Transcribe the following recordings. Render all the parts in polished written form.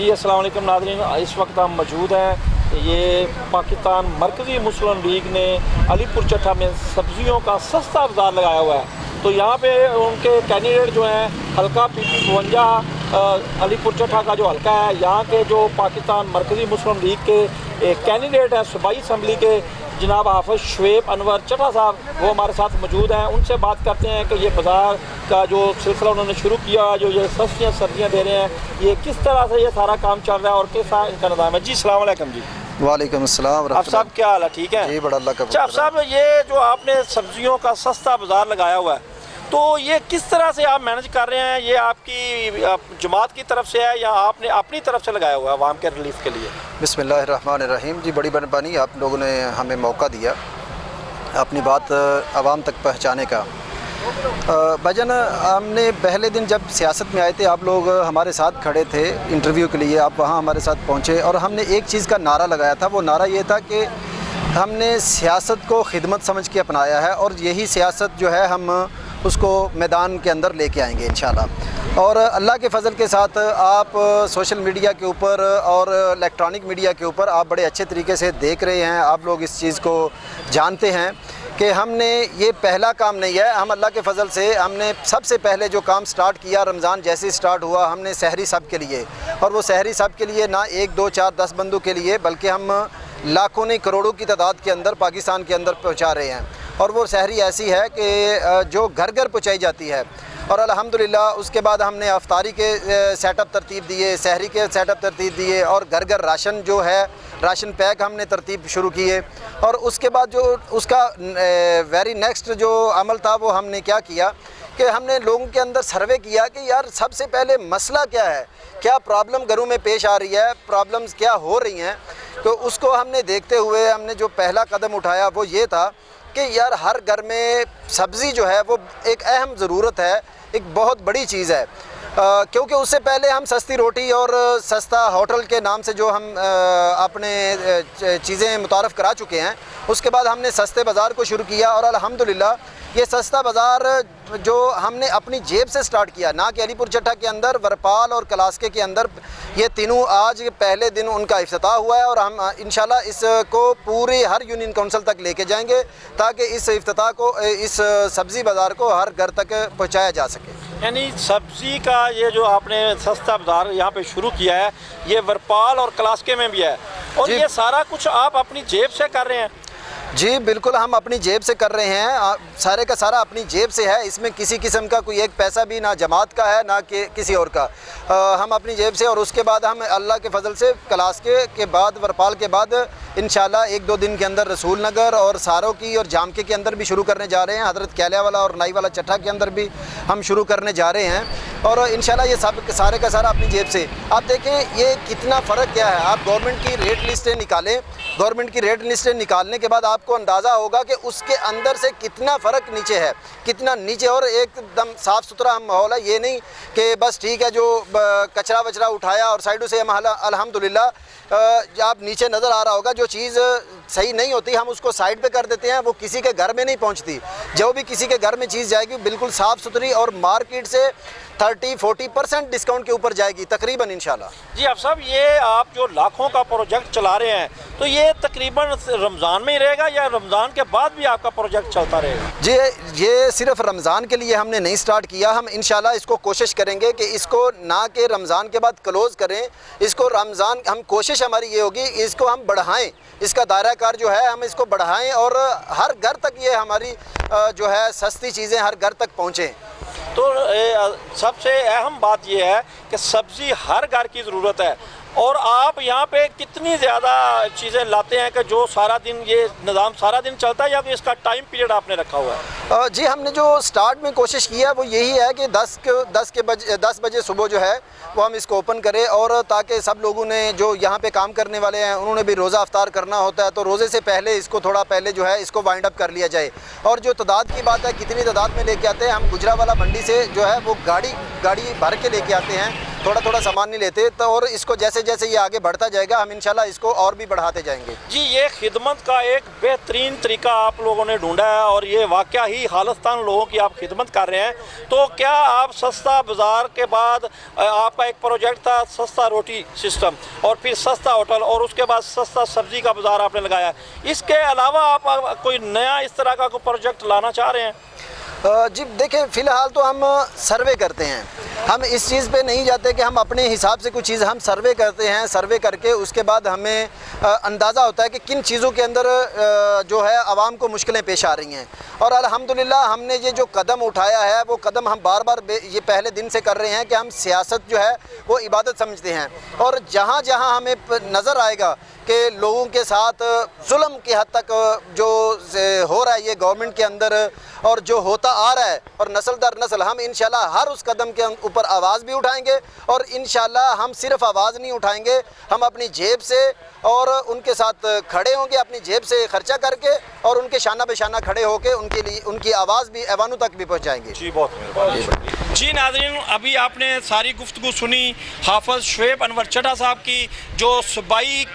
जी अस्सलाम वालेकुम नाज़रीन, इस वक्त हम मौजूद हैं। ये पाकिस्तान मरकज़ी मुस्लिम लीग ने अलीपुर चट्टा में सब्ज़ियों का सस्ता बाज़ार लगाया हुआ है। तो यहाँ पे उनके कैंडिडेट जो हैं हल्का PP52 अलीपुर चट्टा का जो हल्का है, यहाँ के जो पाकिस्तान मरकज़ी मुस्लिम लीग के कैंडिडेट हैं सूबाई असम्बली के जनाब हाफ़िज़ शुएब अनवर चट्टा साहब, वो हमारे साथ मौजूद हैं। उनसे बात करते हैं कि ये बाज़ार का जो सिलसिला उन्होंने शुरू किया, जो ये सस्तियाँ सब्जियाँ दे रहे हैं, ये किस तरह से ये सारा काम चल रहा है और किस इनका निज़ाम है। जी अस्सलाम वालेकुम। जी वालेकुम अस्सलाम। आप साहब क्या हाल है, ठीक है? जी बड़ा अल्लाह का। अच्छा आप साहब, ये जो आपने सब्जियों का सस्ता बाज़ार लगाया हुआ है, तो ये किस तरह से आप मैनेज कर रहे हैं? ये आपकी जमात की तरफ से है या आपने अपनी तरफ से लगाया हुआ है आवाम के रिलीफ के लिए? बिस्मिल्लाहिर्रहमानिर्रहीम। जी बड़ी मेहरबानी, आप लोगों ने हमें मौका दिया अपनी बात आवाम तक पहुँचाने का। भाईजान, हमने पहले दिन जब सियासत में आए थे, आप लोग हमारे साथ खड़े थे इंटरव्यू के लिए, आप वहाँ हमारे साथ पहुँचे और हमने एक चीज़ का नारा लगाया था। वो नारा ये था कि हमने सियासत को खिदमत समझ के अपनाया है और यही सियासत जो है हम उसको मैदान के अंदर लेके आएंगे इंशाल्लाह। और अल्लाह के फ़ज़ल के साथ आप सोशल मीडिया के ऊपर और इलेक्ट्रॉनिक मीडिया के ऊपर आप बड़े अच्छे तरीके से देख रहे हैं, आप लोग इस चीज़ को जानते हैं कि हमने ये पहला काम नहीं है। हम अल्लाह के फ़ज़ल से हमने सबसे पहले जो काम स्टार्ट किया, रमज़ान जैसे स्टार्ट हुआ, हमने सहरी सब के लिए, और वो सहरी सब के लिए ना 1 2 4 10 बंदों के लिए, बल्कि हम लाखों नहीं करोड़ों की तादाद के अंदर पाकिस्तान के अंदर पहुंचा रहे हैं। और वो सहरी ऐसी है कि जो घर घर पहुंचाई जाती है। और अल्हम्दुलिल्लाह उसके बाद हमने अफ्तारी के सेटअप तरतीब दिए, सहरी के सेटअप तरतीब दिए, और घर घर राशन जो है राशन पैक हमने तरतीब शुरू किए। और उसके बाद जो उसका वेरी नेक्स्ट जो अमल था वो हमने क्या किया कि हमने लोगों के अंदर सर्वे किया कि यार सबसे पहले मसला क्या है, क्या प्रॉब्लम घरों में पेश आ रही है, प्रॉब्लम्स क्या हो रही हैं। तो उसको हमने देखते हुए हमने जो पहला कदम उठाया वो ये था कि यार हर घर में सब्ज़ी जो है वो एक अहम ज़रूरत है, एक बहुत बड़ी चीज़ है। क्योंकि उससे पहले हम सस्ती रोटी और सस्ता होटल के नाम से जो हम अपने चीज़ें मुतारफ़ करा चुके हैं, उसके बाद हमने सस्ते बाज़ार को शुरू किया। और अल्हम्दुलिल्लाह ये सस्ता बाज़ार जो हमने अपनी जेब से स्टार्ट किया, ना कि अलीपुर चट्टा के अंदर, वरपाल और कलास्के के अंदर, ये तीनों आज पहले दिन उनका इफ्तिताह हुआ है। और हम इंशाल्लाह इसको पूरी हर यूनियन काउंसिल तक लेके जाएंगे ताकि इस इफ्तिताह को, इस सब्ज़ी बाज़ार को हर घर तक पहुँचाया जा सके। यानी सब्ज़ी का ये जो आपने सस्ता बाज़ार यहाँ पे शुरू किया है, ये वरपाल और कलास्के में भी है, और ये सारा कुछ आप अपनी जेब से कर रहे हैं? जी बिल्कुल, हम अपनी जेब से कर रहे हैं, सारे का सारा अपनी जेब से है। इसमें किसी किस्म का कोई एक पैसा भी ना जमात का है ना कि किसी और का, हम अपनी जेब से। और उसके बाद हम अल्लाह के फ़ज़ल से कलास्के के बाद, वरपाल के बाद इंशाल्लाह 1 2 दिन के अंदर रसूल नगर और सारों की और जामके के अंदर भी शुरू करने जा रहे हैं। हज़रत कैलिया वाला और नाई वाला चट्टा के अंदर भी हम शुरू करने जा रहे हैं। और इंशाल्लाह ये सब सारे का सारा अपनी जेब से। आप देखें ये कितना फ़र्क क्या है। आप गवर्नमेंट की रेट लिस्टें निकालें, गवर्नमेंट की रेट लिस्टें निकालने के बाद आपको अंदाज़ा होगा कि उसके अंदर से कितना फ़र्क नीचे है, कितना नीचे। और एकदम साफ़ सुथरा माहौल है, ये नहीं कि बस ठीक है जो कचरा वचरा उठाया और साइडों से हम अल्हम्दुलिल्लाह आप नीचे नज़र आ रहा होगा, जो चीज़ सही नहीं होती हम उसको साइड पे कर देते हैं, वो किसी के घर में नहीं पहुंचती। जो भी किसी के घर में चीज़ जाएगी बिल्कुल साफ़ सुथरी और मार्केट से 30-40% डिस्काउंट के ऊपर जाएगी तकरीबन इंशाल्लाह। जी आप साहब, ये आप जो लाखों का प्रोजेक्ट चला रहे हैं, तो ये तकरीबन रमज़ान में ही रहेगा या रमज़ान के बाद भी आपका प्रोजेक्ट चलता रहेगा? जी ये सिर्फ रमज़ान के लिए हमने नहीं स्टार्ट किया, हम इंशाल्लाह इसको कोशिश करेंगे कि इसको ना कि रमज़ान के बाद क्लोज़ करें, इसको रमज़ान हम कोशिश हमारी ये होगी इसको हम बढ़ाएं, इसका दायरा कार जो है हम इसको बढ़ाएं और हर घर तक ये हमारी जो है सस्ती चीज़ें हर घर तक पहुँचें। तो सबसे अहम बात यह है कि सब्ज़ी हर घर की ज़रूरत है, और आप यहाँ पे कितनी ज़्यादा चीज़ें लाते हैं कि जो सारा दिन ये निज़ाम सारा दिन चलता है, या फिर इसका टाइम पीरियड आपने रखा हुआ है? जी हमने जो स्टार्ट में कोशिश किया वो यही है कि 10 बजे सुबह जो है वो हम इसको ओपन करें, और ताकि सब लोगों ने जो यहाँ पे काम करने वाले हैं उन्होंने भी रोज़ा अफ्तार करना होता है, तो रोज़े से पहले इसको थोड़ा पहले जो है इसको वाइंड अप कर लिया जाए। और जो तादाद की बात है कितनी तादाद में लेके आते हैं, हम गुजरावाला मंडी से जो है वो गाड़ी भर के लेके आते हैं थोड़ा थोड़ा सामान नहीं लेते, तो और इसको जैसे जैसे ये आगे बढ़ता जाएगा हम इंशाल्लाह इसको और भी बढ़ाते जाएंगे। जी, ये खिदमत का एक बेहतरीन तरीका आप लोगों ने ढूंढा है और ये वाकया ही खालिस्तान लोगों की आप खिदमत कर रहे हैं। तो क्या आप सस्ता बाज़ार के बाद आपका एक प्रोजेक्ट था सस्ता रोटी सिस्टम और फिर सस्ता होटल और उसके बाद सस्ता सब्ज़ी का बाज़ार आपने लगाया, इसके अलावा आप कोई नया इस तरह का कोई प्रोजेक्ट लाना चाह रहे हैं? जी देखिए, फ़िलहाल तो हम सर्वे करते हैं, हम इस चीज़ पे नहीं जाते कि हम अपने हिसाब से कुछ चीज़, हम सर्वे करते हैं। सर्वे करके उसके बाद हमें अंदाज़ा होता है कि किन चीज़ों के अंदर जो है आवाम को मुश्किलें पेश आ रही हैं। और अल्हम्दुलिल्लाह हमने ये जो कदम उठाया है वो कदम हम बार बार ये पहले दिन से कर रहे हैं कि हम सियासत जो है वो इबादत समझते हैं, और जहाँ जहाँ हमें नज़र आएगा कि लोगों के साथ जुल्म की हद तक जो हो रहा है ये गवर्नमेंट के अंदर और जो होता आ रहा है और नस्ल दर नस्ल, हम इंशाल्लाह हर उस कदम के ऊपर आवाज़ भी उठाएंगे। और इंशाल्लाह हम सिर्फ आवाज़ नहीं उठाएंगे, हम अपनी जेब से और उनके साथ खड़े होंगे, अपनी जेब से खर्चा करके और उनके शाना बेशाना खड़े होकर उनके लिए उनकी आवाज़ भी ऐवानों तक भी पहुँचाएंगे। जी, बहुत मेहरबानी। जी नाज़रीन, अभी आपने सारी गुफ्तगू सुनी हाफ़िज़ शुएब अनवर चड्ढा साहब की, जो सूबाई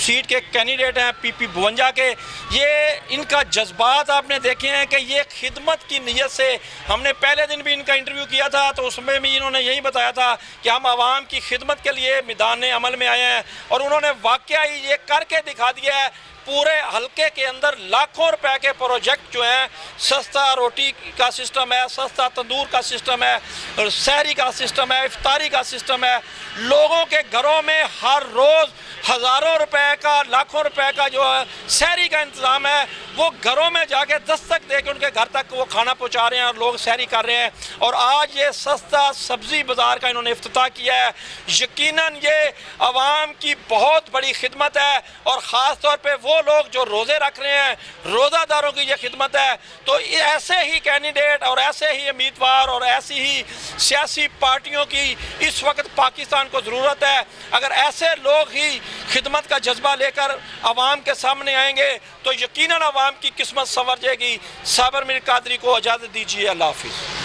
सीट के कैंडिडेट हैं PP 52 के। ये इनका जज्बात आपने देखे हैं कि ये खिदमत की नीयत से, हमने पहले दिन भी इनका इंटरव्यू किया था तो उसमें भी इन्होंने यही बताया था कि हम आवाम की खिदमत के लिए मैदान अमल में आए हैं, और उन्होंने वाकया ही ये करके दिखा दिया है। पूरे हलके के अंदर लाखों रुपए के प्रोजेक्ट जो हैं, सस्ता रोटी का सिस्टम है, सस्ता तंदूर का सिस्टम है, और सहरी का सिस्टम है, इफ्तारी का सिस्टम है। लोगों के घरों में हर रोज़ हज़ारों रुपए का, लाखों रुपए का जो है सहरी का इंतज़ाम है, वो घरों में जाके दस्तक दे के उनके घर तक वो खाना पहुंचा रहे हैं और लोग सहरी कर रहे हैं। और आज ये सस्ता सब्ज़ी बाज़ार का इन्होंने इफ्तिताह किया है। यकीनन ये आवाम की बहुत बड़ी खिदमत है, और ख़ास तौर पे वो लोग जो रोज़े रख रहे हैं, रोज़ादारों की ये खिदमत है। तो ऐसे ही कैंडिडेट और ऐसे ही उम्मीदवार और ऐसी ही सियासी पार्टियों की इस वक्त पाकिस्तान को ज़रूरत है। अगर ऐसे लोग ही खिदमत का जज्बा लेकर आवाम के सामने आएंगे तो यकीनन आवाम की किस्मत संवर जाएगी। साबर मीर कादरी को इजाज़त दीजिए। अल्लाह हाफ़िज़।